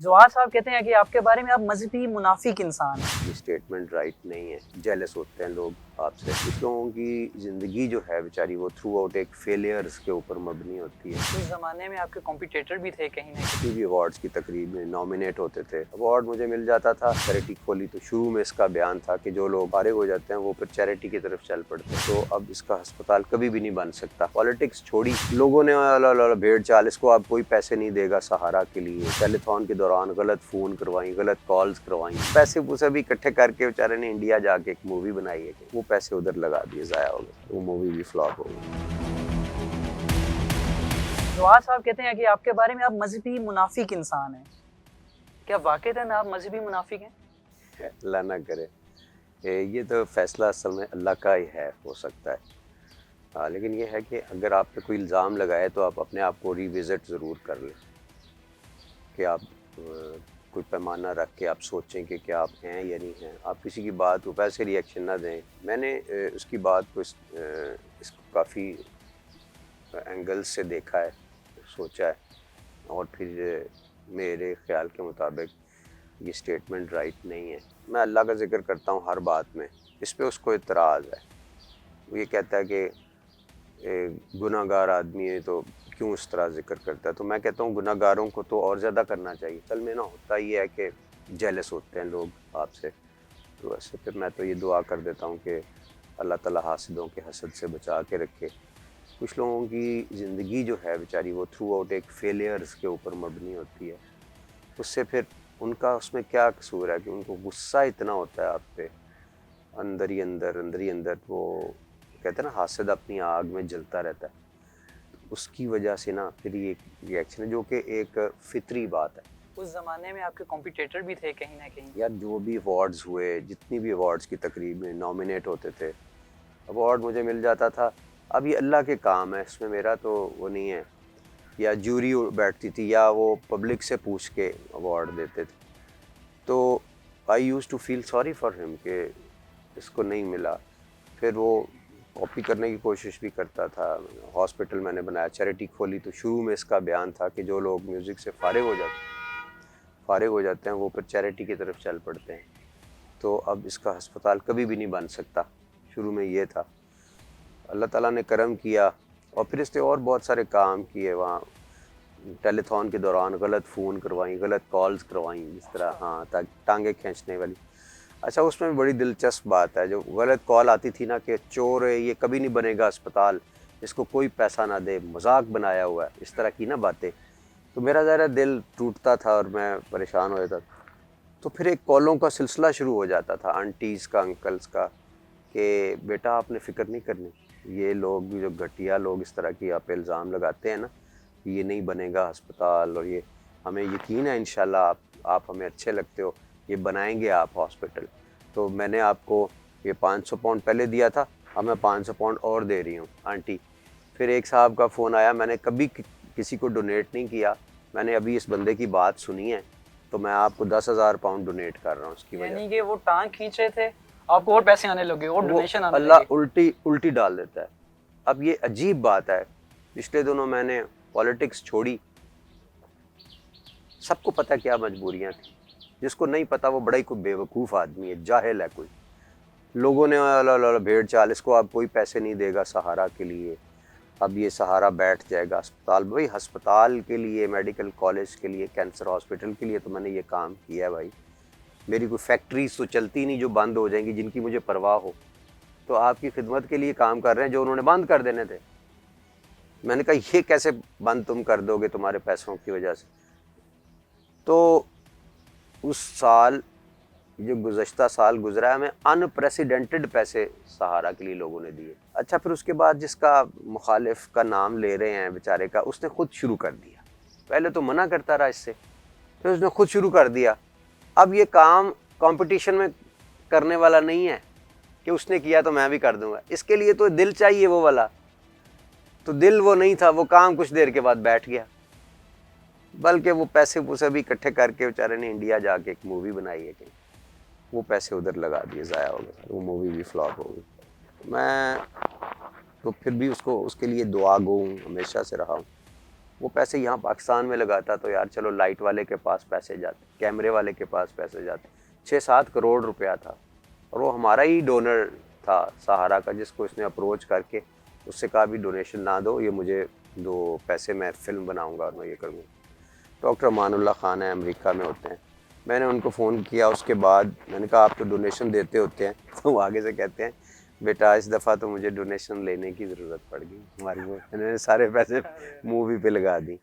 जवाहर साहब कहते हैं कि आपके बारे में आप मजहबी मुनाफिक इंसान हैं। ये स्टेटमेंट राइट नहीं है। जेलस होते हैं लोग आपसे। कुछ लोगों की ज़िंदगी जो है बेचारी वो थ्रू आउट एक फेलियर्स के ऊपर मबनी होती है। उस ज़माने में आपके कॉम्पिटिटर भी थे कहीं ना कहीं। किसी भी अवार्ड्स की तकरीब में नॉमिनेट होते थे, अवार्ड मुझे मिल जाता था। चैरिटी खोली तो शुरू में इसका बयान था कि जो लोग फारिग हो जाते हैं वो फिर चैरिटी की तरफ चल पड़ते हैं। तो अब इसका अस्पताल कभी भी नहीं बन सकता। पॉलिटिक्स छोड़ी, लोगों ने भेड़ चाल, इसको अब कोई पैसे नहीं देगा सहारा के लिए। टेलीथॉन के दौरान गलत फ़ोन करवाई, गलत कॉल्स करवाई, पैसे पूसे भी इकट्ठे करके बेचारे ने इंडिया जाके एक मूवी बनाई है। वो पैसे उधर लगा दिए, ज़ाया हो गए, वो मूवी भी फ्लॉप हो गई। जवाहर साहब कहते हैं कि आपके बारे में आप मजहबी मुनाफिक इंसान हैं। क्या वाकईतन आप मजहबी मुनाफिक हैं? अल्लाह ना करे। ये तो फैसला असल में अल्लाह का ही है, हो सकता है। हाँ, लेकिन ये है कि अगर आप पे कोई इल्ज़ाम लगाए तो आप अपने आप को रिविज़िट ज़रूर कर लें कि आप कोई पैमाना रख के आप सोचें कि क्या आप हैं या नहीं हैं। आप किसी की बात को वैसे रिएक्शन ना दें। मैंने उसकी बात को इसको काफ़ी एंगल्स से देखा है, सोचा है, और फिर मेरे ख़्याल के मुताबिक ये स्टेटमेंट राइट नहीं है। मैं अल्लाह का ज़िक्र करता हूँ हर बात में, इस पे उसको इतराज़ है। वो ये कहता है कि गुनाहगार आदमी है तो क्यों इस तरह ज़िक्र करता है। तो मैं कहता हूँ गुनाहगारों को तो और ज़्यादा करना चाहिए। असल में ना होता ये है कि जेलस होते हैं लोग आपसे। तो वैसे फिर मैं तो ये दुआ कर देता हूँ कि अल्लाह ताला हासिदों के हसद से बचा के रखे। कुछ लोगों की ज़िंदगी जो है बेचारी वो थ्रू आउट एक फेलियर्स के ऊपर मबनी होती है। उससे फिर उनका उसमें क्या कसूर है कि उनको गुस्सा इतना होता है आप पे, अंदर ही अंदर वो कहते हैं ना, हासद अपनी आग में जलता रहता है। उसकी वजह से ना फिर ये रिएक्शन है, जो कि एक फितरी बात है। उस ज़माने में आपके कॉम्पिटिटर भी थे कहीं ना कहीं। यार जो भी अवार्ड्स हुए, जितनी भी अवार्ड्स की तकरीब में नॉमिनेट होते थे, अवार्ड मुझे मिल जाता था। अब ये अल्लाह के काम है, इसमें मेरा तो वो नहीं है। या जूरी बैठती थी या वो पब्लिक से पूछ के अवार्ड देते थे। तो I used to feel sorry for him कि इसको नहीं मिला। फिर वो कॉपी करने की कोशिश भी करता था। हॉस्पिटल मैंने बनाया, चैरिटी खोली तो शुरू में इसका बयान था कि जो लोग म्यूज़िक से फारिग हो जाते हैं वो फिर चैरिटी की तरफ चल पड़ते हैं। तो अब इसका अस्पताल कभी भी नहीं बन सकता। शुरू में ये था, अल्लाह ताला ने करम किया और फिर इसने और बहुत सारे काम किए। वहाँ टेलीथॉन के दौरान गलत फ़ोन करवाई, गलत कॉल्स करवाई, इस तरह, हाँ, टांगे खींचने वाली। अच्छा, उसमें भी बड़ी दिलचस्प बात है, जो गलत कॉल आती थी ना कि चोर है, ये कभी नहीं बनेगा अस्पताल, इसको कोई पैसा ना दे, मजाक बनाया हुआ है, इस तरह की ना बातें। तो मेरा ज़रा दिल टूटता था और मैं परेशान हो जाता था। तो फिर एक कॉलों का सिलसिला शुरू हो जाता था, आंटीज़ का, अंकल्स का, कि बेटा आपने फ़िक्र नहीं करनी। ये लोग जो घटिया लोग इस तरह की आप पे इल्ज़ाम लगाते हैं ना, ये नहीं बनेगा अस्पताल, और ये हमें यकीन है इंशाल्लाह आप हमें अच्छे लगते हो, ये बनाएंगे आप हॉस्पिटल। तो मैंने आपको ये 500 पाउंड पहले दिया था, अब मैं 500 पाउंड और दे रही हूँ आंटी। फिर एक साहब का फ़ोन आया, मैंने कभी किसी को डोनेट नहीं किया, मैंने अभी इस बंदे की बात सुनी है, तो मैं आपको 10,000 पाउंड डोनेट कर रहा हूँ उसकी वजह। यानी कि वो टांग खींच रहे थे, आपको और पैसे आने लगे और वो डोनेशन आने अल्लाह लगे। उल्टी उल्टी डाल देता है। अब ये अजीब बात है, पिछले दिनों मैंने पॉलिटिक्स छोड़ी। सबको पता है क्या मजबूरियां थी। जिसको नहीं पता वो बड़ा ही कोई बेवकूफ़ आदमी है, जाहिल है कोई। लोगों ने भेड़ चाल, इसको अब कोई पैसे नहीं देगा सहारा के लिए, अब ये सहारा बैठ जाएगा अस्पताल। भाई अस्पताल के लिए, मेडिकल कॉलेज के लिए, कैंसर हॉस्पिटल के लिए तो मैंने ये काम किया है भाई। मेरी कोई फैक्ट्रीज तो चलती नहीं जो बंद हो जाएंगी, जिनकी मुझे परवाह हो। तो आपकी खिदमत के लिए काम कर रहे हैं जो उन्होंने बंद कर देने थे। मैंने कहा ये कैसे बंद तुम कर दोगे तुम्हारे पैसों की वजह से। तो उस साल, जो गुज़श्ता साल गुजरा है, हमें अनप्रेसिडेंटेड पैसे सहारा के लिए लोगों ने दिए। अच्छा, फिर उसके बाद जिसका मुखालिफ का नाम ले रहे हैं बेचारे का, उसने खुद शुरू कर दिया। पहले तो मना करता रहा इससे, फिर उसने खुद शुरू कर दिया। अब ये काम कंपटीशन में करने वाला नहीं है कि उसने किया तो मैं भी कर दूंगा। इसके लिए तो दिल चाहिए वो वाला, तो दिल वो नहीं था। वो काम कुछ देर के बाद बैठ गया, बल्कि वो पैसे पूसे भी इकट्ठे करके बेचारे ने इंडिया जाके एक मूवी बनाई है कहीं, वो पैसे उधर लगा दिए, ज़ाया हो गया, वो मूवी भी फ्लॉप हो गई। मैं तो फिर भी उसको, उसके लिए दुआ गो हूँ, हमेशा से रहा हूँ। वो पैसे यहाँ पाकिस्तान में लगाता तो यार चलो लाइट वाले के पास पैसे जाते, कैमरे वाले के पास पैसे जाते, 6-7 करोड़ रुपया था। और वो हमारा ही डोनर था सहारा का, जिसको इसने अप्रोच करके उससे कहा भी डोनेशन ना दो, ये मुझे दो पैसे, मैं फ़िल्म बनाऊंगा और मैं ये करूँगा। डॉक्टर अमानुल्लाह खान है, अमेरिका में होते हैं। मैंने उनको फ़ोन किया, उसके बाद मैंने कहा आप तो डोनेशन देते होते हैं। तो वो आगे से कहते हैं बेटा इस दफ़ा तो मुझे डोनेशन लेने की ज़रूरत पड़ गई, हमारी वो इन्होंने सारे पैसे मूवी पे लगा दी।